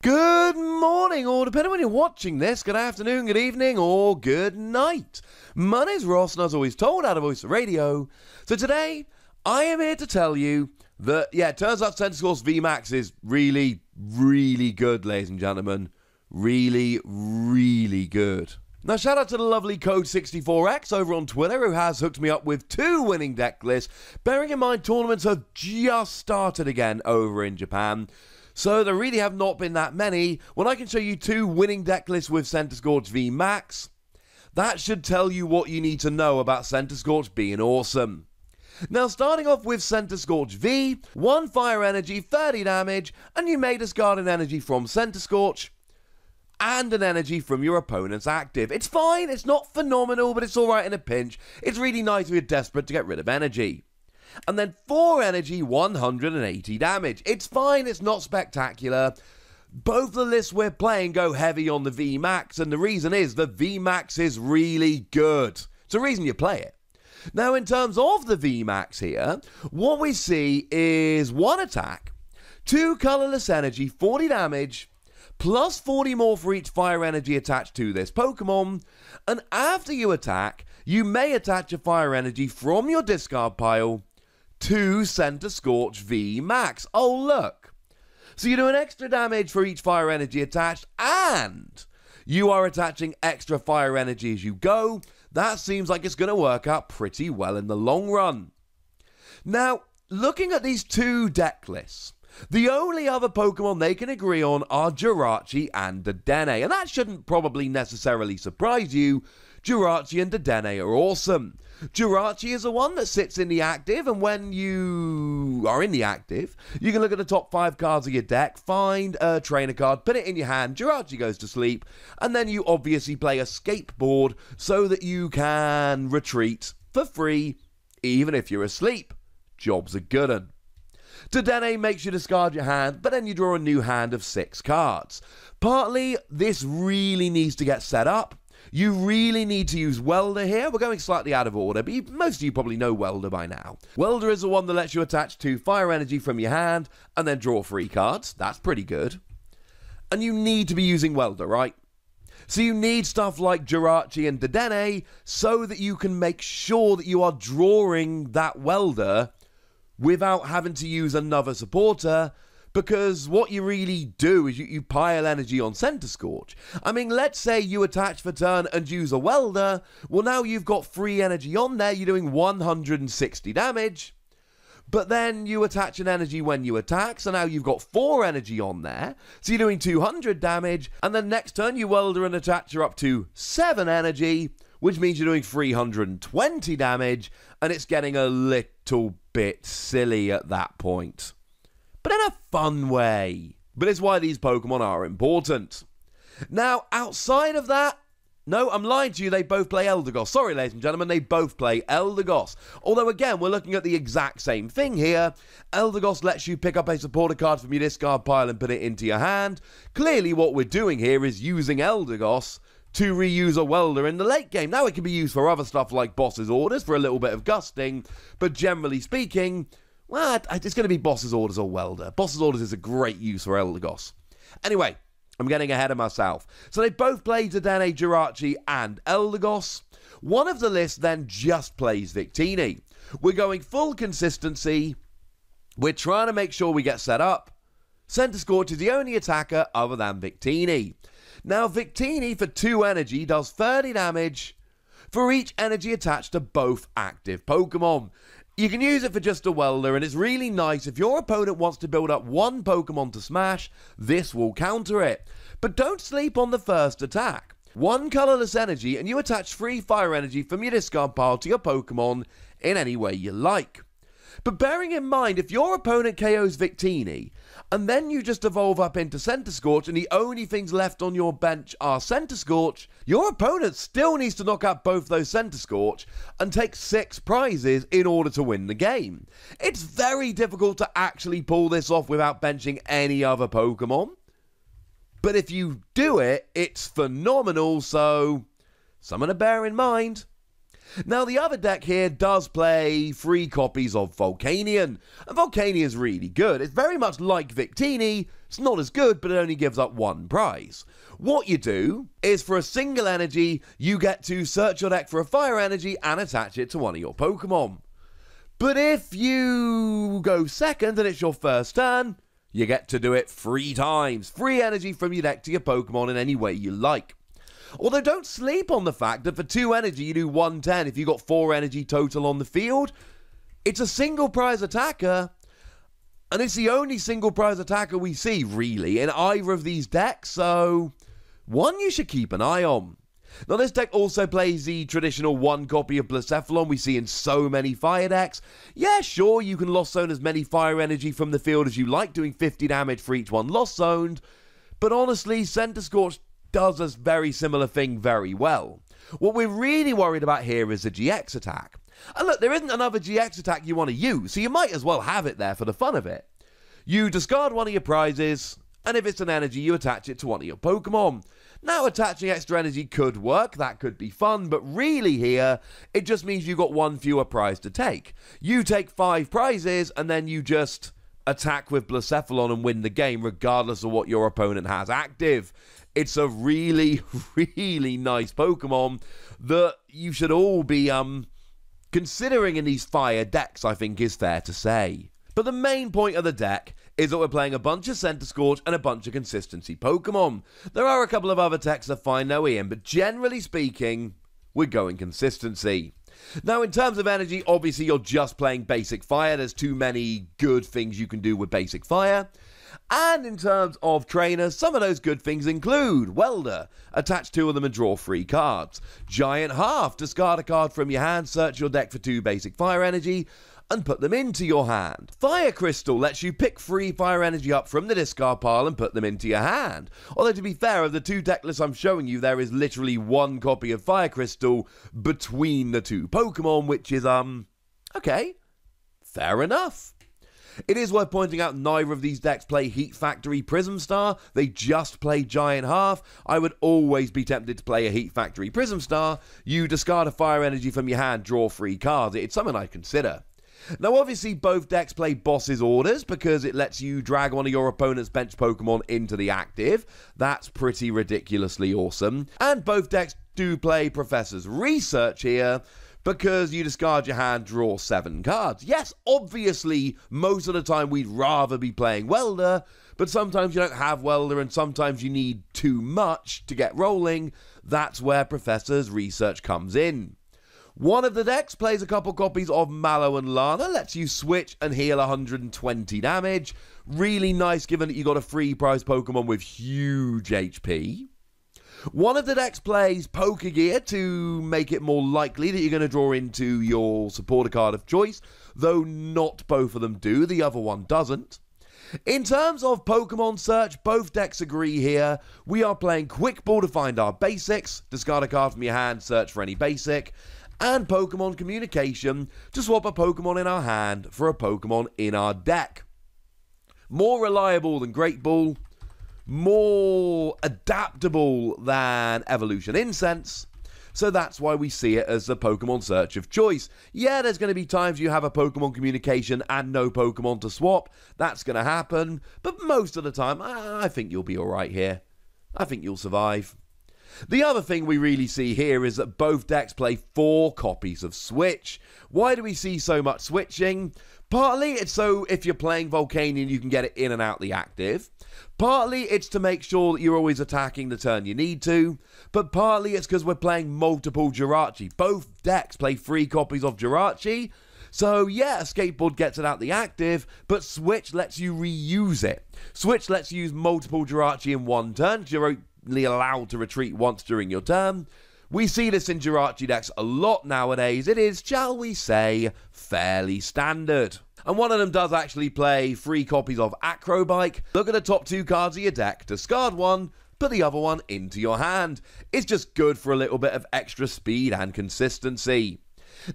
Good morning, or depending on when you're watching this, good afternoon, good evening, or good night. My name's Ross, and as always told out of Voice of Radio. So today, I am here to tell you that, it turns out Centrescorch VMAX is really, really good, ladies and gentlemen. Really, really good. Now, shout out to the lovely Code64X over on Twitter, who has hooked me up with 2 winning deck lists, bearing in mind tournaments have just started again over in Japan. So there really have not been that many. When I can show you 2 winning deck lists with Centrescorch VMAX, that should tell you what you need to know about Centrescorch being awesome. Now, starting off with Centrescorch V, 1 fire energy, 30 damage, and you may discard an energy from Centrescorch and an energy from your opponent's active. It's fine, it's not phenomenal, but it's alright in a pinch. It's really nice if you're desperate to get rid of energy. And then 4 energy, 180 damage. It's fine, it's not spectacular. Both the lists we're playing go heavy on the VMAX, and the reason is the VMAX is really good. It's the reason you play it. Now, in terms of the VMAX here, what we see is 1 attack, 2 colorless energy, 40 damage, plus 40 more for each fire energy attached to this Pokemon, and after you attack, you may attach a fire energy from your discard pile to Centrescorch VMAX. Oh, look. So you do an extra damage for each fire energy attached, and you are attaching extra fire energy as you go. That seems like it's going to work out pretty well in the long run. Now, looking at these 2 deck lists, the only other Pokemon they can agree on are Jirachi and Dedenne, and that shouldn't probably necessarily surprise you. Jirachi and Dedenne are awesome. Jirachi is the one that sits in the active, and when you are in the active, you can look at the top 5 cards of your deck, find a trainer card, put it in your hand, Jirachi goes to sleep, and then you obviously play a skateboard so that you can retreat for free, even if you're asleep. Job's a good un. Dedenne makes you discard your hand, but then you draw a new hand of 6 cards. Partly, this really needs to get set up. You really need to use Welder here. We're going slightly out of order, but most of you probably know Welder by now. Welder is the one that lets you attach 2 fire energy from your hand and then draw 3 cards. That's pretty good. And you need to be using Welder, right? So you need stuff like Jirachi and Dedenne so that you can make sure that you are drawing that Welder without having to use another supporter, because what you really do is you pile energy on Centrescorch. I mean, let's say you attach for turn and use a Welder. Well, now you've got free energy on there. You're doing 160 damage. But then you attach an energy when you attack, so now you've got 4 energy on there. So you're doing 200 damage. And then next turn, you Welder and attach her up to 7 energy, which means you're doing 320 damage. And it's getting a little bit silly at that point, but in a fun way. But it's why these Pokemon are important. Now, outside of that, no, I'm lying to you, they both play Eldegoss. Sorry, ladies and gentlemen, they both play Eldegoss. Although, again, we're looking at the exact same thing here. Eldegoss lets you pick up a supporter card from your discard pile and put it into your hand. Clearly, what we're doing here is using Eldegoss to reuse a Welder in the late game. Now, it can be used for other stuff like Boss's Orders for a little bit of gusting, but generally speaking, well, it's going to be Boss's Orders or Welder. Boss's Orders is a great use for Eldegoss. Anyway, I'm getting ahead of myself. So they both play Dedenne, Jirachi, and Eldegoss. One of the lists then just plays Victini. We're going full consistency. We're trying to make sure we get set up. Centrescorch is the only attacker other than Victini. Now, Victini for 2 energy does 30 damage for each energy attached to both active Pokemon. You can use it for just a Welder, and it's really nice if your opponent wants to build up 1 Pokemon to smash, this will counter it. But don't sleep on the first attack. 1 colorless energy, and you attach 3 fire energy from your discard pile to your Pokemon in any way you like. But bearing in mind, if your opponent KOs Victini, and then you just evolve up into Centrescorch, and the only things left on your bench are Centrescorch, your opponent still needs to knock out both those Centrescorch and take 6 prizes in order to win the game. It's very difficult to actually pull this off without benching any other Pokemon. But if you do it, it's phenomenal, so something to bear in mind. Now, the other deck here does play 3 copies of Volcanion, and Volcanion is really good. It's very much like Victini. It's not as good, but it only gives up 1 prize. What you do is, for a single energy, you get to search your deck for a fire energy and attach it to one of your Pokemon. But if you go second and it's your first turn, you get to do it 3 times. Free energy from your deck to your Pokemon in any way you like. Although don't sleep on the fact that for 2 energy you do 110 if you got 4 energy total on the field. It's a single prize attacker, and it's the only single prize attacker we see, really, in either of these decks, so one you should keep an eye on. Now, this deck also plays the traditional 1 copy of Blacephalon we see in so many fire decks. Yeah, sure, you can Lost Zone as many fire energy from the field as you like, doing 50 damage for each one Lost Zoned, but honestly, Centiskorch does a very similar thing very well. What we're really worried about here is the GX attack. And look, there isn't another GX attack you want to use, so you might as well have it there for the fun of it. You discard one of your prizes, and if it's an energy, you attach it to one of your Pokemon. Now, attaching extra energy could work, that could be fun, but really here, it just means you've got 1 fewer prize to take. You take 5 prizes, and then you just attack with Blacephalon and win the game, regardless of what your opponent has active. It's a really, really nice Pokemon that you should all be considering in these fire decks, I think is fair to say. But the main point of the deck is that we're playing a bunch of Centiskorch and a bunch of consistency Pokemon. There are a couple of other decks that find their way in, but generally speaking, we're going consistency. Now, in terms of energy, obviously you're just playing basic fire. There's too many good things you can do with basic fire. And in terms of trainers, some of those good things include Welder, attach 2 of them and draw 3 cards. Giant Half, discard a card from your hand, search your deck for 2 basic fire energy, and put them into your hand. Fire Crystal lets you pick 3 fire energy up from the discard pile and put them into your hand. Although, to be fair, of the 2 deck lists I'm showing you, there is literally 1 copy of Fire Crystal between the 2 Pokemon, which is, okay, fair enough. It is worth pointing out neither of these decks play Heat Factory Prism Star. They just play Giant Half. I would always be tempted to play a Heat Factory Prism Star. You discard a fire energy from your hand, draw 3 cards. It's something I consider. Now, obviously, both decks play Boss's Orders because it lets you drag one of your opponent's bench Pokemon into the active. That's pretty ridiculously awesome. And both decks do play Professor's Research here, because you discard your hand, draw 7 cards. Yes, obviously, most of the time we'd rather be playing Welder, but sometimes you don't have Welder and sometimes you need too much to get rolling. That's where Professor's Research comes in. One of the decks plays a couple copies of Mallow and Lana, lets you switch and heal 120 damage. Really nice given that you got a free prize Pokemon with huge HP. One of the decks plays Pokegear to make it more likely that you're going to draw into your supporter card of choice, though not both of them do, the other one doesn't. In terms of Pokemon search, both decks agree here. We are playing Quick Ball to find our basics, discard a card from your hand, search for any basic, and Pokemon Communication to swap a Pokemon in our hand for a Pokemon in our deck. More reliable than Great Ball, more adaptable than Evolution Incense, so that's why we see it as the Pokemon search of choice. Yeah, there's going to be times you have a Pokemon Communication and no Pokemon to swap. That's going to happen, but most of the time, I think you'll be alright here. I think you'll survive. The other thing we really see here is that both decks play 4 copies of Switch. Why do we see so much switching? Partly it's so if you're playing Volcanion you can get it in and out the active. Partly it's to make sure that you're always attacking the turn you need to. But partly it's because we're playing multiple Jirachi. Both decks play 3 copies of Jirachi. So yeah, a Skateboard gets it out the active, but Switch lets you reuse it. Switch lets you use multiple Jirachi in one turn, because you're only allowed to retreat once during your turn. We see this in Jirachi decks a lot nowadays. It is, shall we say, fairly standard. And one of them does actually play 3 copies of Acrobike. Look at the top 2 cards of your deck, discard one, put the other one into your hand. It's just good for a little bit of extra speed and consistency.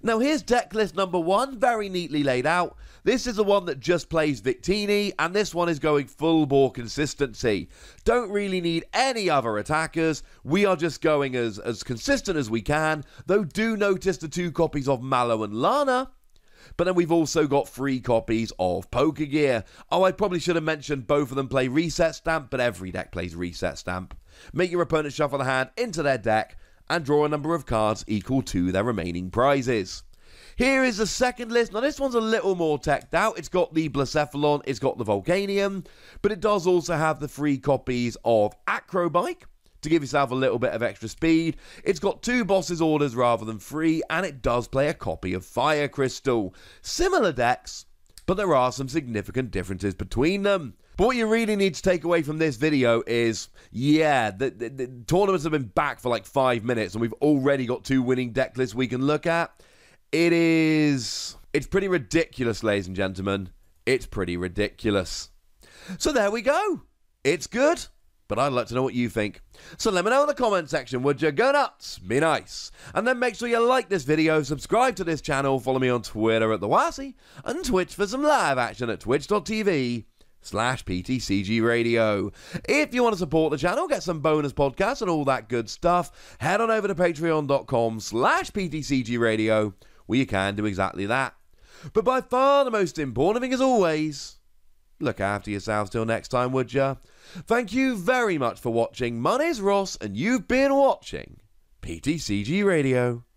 Now here's deck list number 1, very neatly laid out. This is the one that just plays Victini, and this one is going full bore consistency. Don't really need any other attackers, we are just going as consistent as we can, though do notice the 2 copies of Mallow and Lana. But then we've also got 3 copies of Poker Gear. Oh, I probably should have mentioned both of them play Reset Stamp, but every deck plays Reset Stamp. Make your opponent shuffle the hand into their deck and draw a number of cards equal to their remaining prizes. Here is the second list. Now this one's a little more teched out. It's got the Blacephalon, it's got the Volcanium, but it does also have the 3 copies of Acrobike to give yourself a little bit of extra speed. It's got 2 Boss's Orders rather than 3, and it does play a copy of Fire Crystal. Similar decks, but there are some significant differences between them. But what you really need to take away from this video is, yeah, the tournaments have been back for like 5 minutes and we've already got 2 winning deck lists we can look at. It's pretty ridiculous, ladies and gentlemen. It's pretty ridiculous. So there we go. It's good, but I'd like to know what you think. So let me know in the comment section, would you? Go nuts, be nice. And then make sure you like this video, subscribe to this channel, follow me on Twitter at TheWassy, and Twitch for some live action at twitch.tv/PTCG Radio. If you want to support the channel, get some bonus podcasts and all that good stuff, head on over to patreon.com/PTCG Radio, where you can do exactly that. But by far the most important thing, as always, look after yourselves till next time, would ya? Thank you very much for watching. My name's Ross, and you've been watching PTCG Radio.